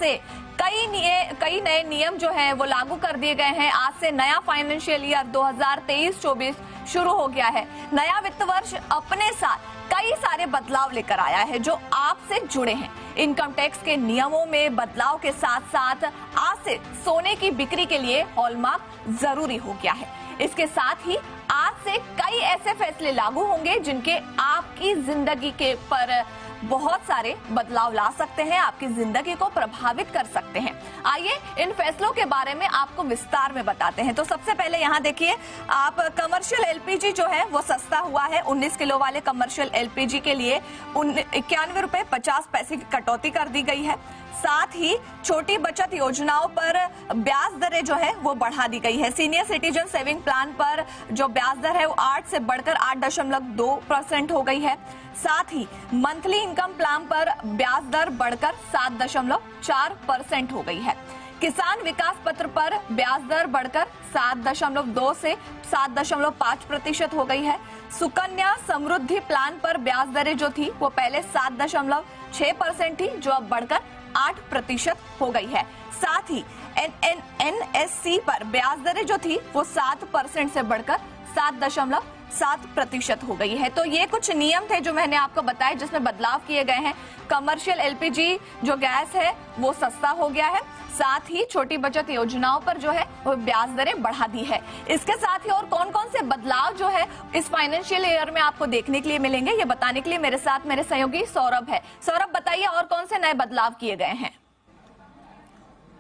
से कई नए नियम जो हैं वो लागू कर दिए गए हैं। आज से नया फाइनेंशियल ईयर 2023-24 शुरू हो गया है। नया वित्त वर्ष अपने साथ कई सारे बदलाव लेकर आया है जो आपसे जुड़े हैं। इनकम टैक्स के नियमों में बदलाव के साथ साथ आज से सोने की बिक्री के लिए हॉलमार्क जरूरी हो गया है। इसके साथ ही आज से कई ऐसे फैसले लागू होंगे जिनके आपकी जिंदगी के पर बहुत सारे बदलाव ला सकते हैं, आपकी जिंदगी को प्रभावित कर सकते हैं। आइए इन फैसलों के बारे में आपको विस्तार में बताते हैं। तो सबसे पहले यहाँ देखिए, आप कमर्शियल एलपीजी जो है वो सस्ता हुआ है। 19 किलो वाले कमर्शियल एलपीजी के लिए 91 रुपए 50 पैसे की कटौती कर दी गई है। साथ ही छोटी बचत योजनाओं पर ब्याज दरें जो है वो बढ़ा दी गई है। सीनियर सिटीजन सेविंग प्लान पर जो ब्याज दर है वो 8 से बढ़कर 8.2% हो गई है। साथ ही मंथली इनकम प्लान पर ब्याज दर बढ़कर 7.4% हो गई है। किसान विकास पत्र पर ब्याज दर बढ़कर 7.2 से 7.5% हो गई है। सुकन्या समृद्धि प्लान पर ब्याज दरें जो थी वो पहले 7.6% थी, जो अब बढ़कर 8% हो गई है। साथ ही एनएससी पर ब्याज दरें जो थी वो 7% से बढ़कर 7.7% हो गई है। तो ये कुछ नियम थे जो मैंने आपको बताए जिसमें बदलाव किए गए हैं। कमर्शियल एलपीजी जो गैस है वो सस्ता हो गया है। साथ ही छोटी बचत योजनाओं पर जो है वो ब्याज दरें बढ़ा दी है। इसके साथ ही और कौन कौन से बदलाव जो है इस फाइनेंशियल ईयर में आपको देखने के लिए मिलेंगे, ये बताने के लिए मेरे साथ मेरे सहयोगी सौरभ है। सौरभ, बताइए और कौन से नए बदलाव किए गए हैं?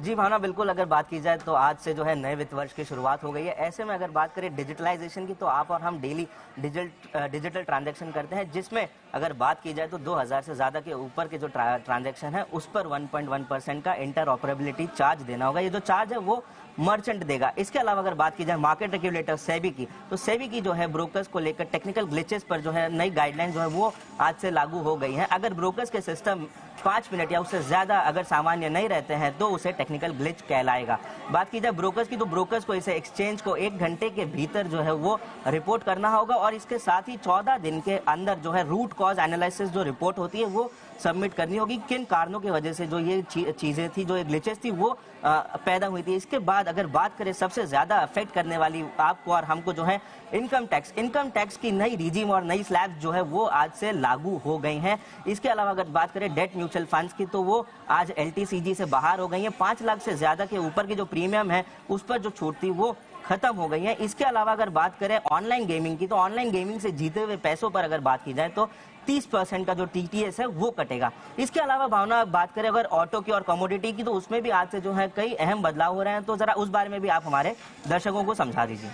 जी भावना, बिल्कुल अगर बात की जाए तो आज से जो है नए वित्त वर्ष की शुरुआत हो गई है। ऐसे में अगर बात करें डिजिटलाइजेशन की, तो आप और हम डेली डिजिटल ट्रांजैक्शन करते हैं, जिसमें अगर बात की जाए तो 2000 से ज्यादा के ऊपर के जो ट्रांजैक्शन है उस पर 1.1% का इंटरऑपरेबिलिटी चार्ज देना होगा। ये जो चार्ज है वो मर्चेंट देगा। इसके अलावा अगर बात की जाए मार्केट रेगुलेटर सेबी की, तो सेबी की जो है ब्रोकर्स को लेकर टेक्निकल ग्लिचेस पर जो है नई गाइडलाइन जो है वो आज से लागू हो गई है। अगर ब्रोकर्स के सिस्टम 5 मिनट या उससे ज्यादा अगर सामान्य नहीं रहते हैं तो उसे टेक्निकल ग्लिच कहलाएगा। बात की जाए ब्रोकर्स की, तो ब्रोकर्स को इसे एक्सचेंज को 1 घंटे के भीतर जो है वो रिपोर्ट करना होगा और इसके साथ ही 14 दिन के अंदर जो है रूट कॉज एनालिसिस जो रिपोर्ट होती है वो सबमिट करनी होगी। किन कारणों की वजह से जो ये चीजें थी, जो ग्लिचेस थी वो पैदा हुई थी। इसके बाद अगर बात करें सबसे ज्यादा अफेक्ट करने वाली आपको और हमको जो है इनकम टैक्स की नई रिजीम और नई स्लैब्स जो है वो आज से लागू हो गई हैं। इसके अलावा अगर बात करें डेट म्यूचुअल फंड्स की, तो वो आज एलटीसीजी से बाहर हो गई है। 5 लाख से ज्यादा के ऊपर की जो प्रीमियम है उस पर जो छूट थी वो खत्म हो गई है। इसके अलावा अगर बात करें ऑनलाइन गेमिंग की, तो ऑनलाइन गेमिंग से जीते हुए पैसों पर अगर बात की जाए तो 30% का जो टीटीएस है वो कटेगा। इसके अलावा भावना बात करें अगर ऑटो की और कमोडिटी की, तो उसमें भी आज से जो है कई अहम बदलाव हो रहे हैं। तो जरा उस बारे में भी आप हमारे दर्शकों को समझा दीजिए।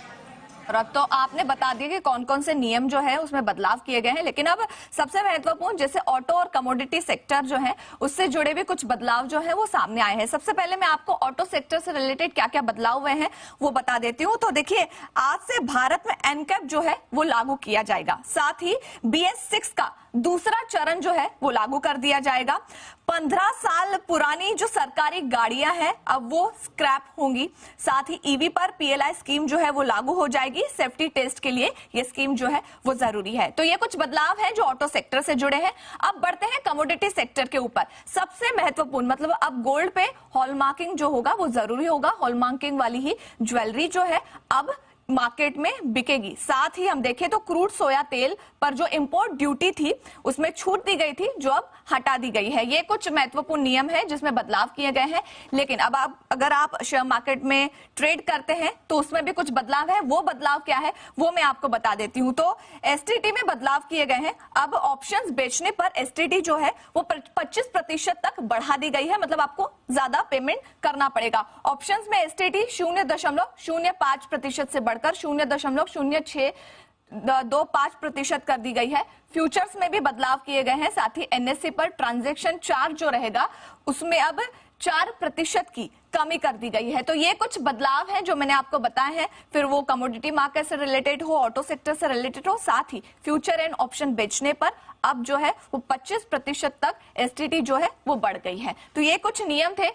तो आपने बता दिया कि कौन कौन से नियम जो है उसमें बदलाव किए गए हैं, लेकिन अब सबसे महत्वपूर्ण जैसे ऑटो और कमोडिटी सेक्टर जो है उससे जुड़े भी कुछ बदलाव जो है वो सामने आए हैं। सबसे पहले मैं आपको ऑटो सेक्टर से रिलेटेड क्या क्या बदलाव हुए हैं वो बता देती हूँ। तो देखिए, आज से भारत में एनकैप जो है वो लागू किया जाएगा। साथ ही BS6 का दूसरा चरण जो है वो लागू कर दिया जाएगा। 15 साल पुरानी जो सरकारी गाड़ियां हैं अब वो स्क्रैप होंगी। साथ ही ईवी पर PLI स्कीम जो है वो लागू हो जाएगी। सेफ्टी टेस्ट के लिए ये स्कीम जो है वो जरूरी है। तो ये कुछ बदलाव है जो ऑटो सेक्टर से जुड़े हैं। अब बढ़ते हैं कमोडिटी सेक्टर के ऊपर। सबसे महत्वपूर्ण मतलब अब गोल्ड पे हॉलमार्किंग जो होगा वो जरूरी होगा। हॉलमार्किंग वाली ही ज्वेलरी जो है अब मार्केट में बिकेगी। साथ ही हम देखें तो क्रूड सोया तेल पर जो इंपोर्ट ड्यूटी थी उसमें छूट दी गई थी जो अब हटा दी गई है। ये कुछ महत्वपूर्ण नियम है जिसमें बदलाव किए गए हैं। लेकिन अब अगर आप शेयर मार्केट में ट्रेड करते हैं तो उसमें भी कुछ बदलाव है। वो बदलाव क्या है वो मैं आपको बता देती हूँ। तो एसटीटी में बदलाव किए गए हैं। अब ऑप्शंस बेचने पर एसटीटी जो है वो 25% तक बढ़ा दी गई है, मतलब आपको ज्यादा पेमेंट करना पड़ेगा। ऑप्शंस में एसटीटी 0.05% से बढ़कर 0.0625% कर दी गई है। फ्यूचर्स में भी बदलाव किए गए हैं। साथ ही एनएससी पर ट्रांजैक्शन चार्ज जो रहेगा उसमें अब 4% की कमी कर दी गई है। तो ये कुछ बदलाव हैं जो मैंने आपको बताए हैं। फिर वो कमोडिटी मार्केट से रिलेटेड हो, ऑटो सेक्टर से रिलेटेड हो, साथ ही फ्यूचर एंड ऑप्शन बेचने पर अब जो है वो 25% तक एसटीटी जो है वो बढ़ गई है। तो ये कुछ नियम थे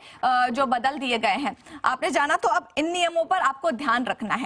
जो बदल दिए गए हैं। आपने जाना, तो अब इन नियमों पर आपको ध्यान रखना है।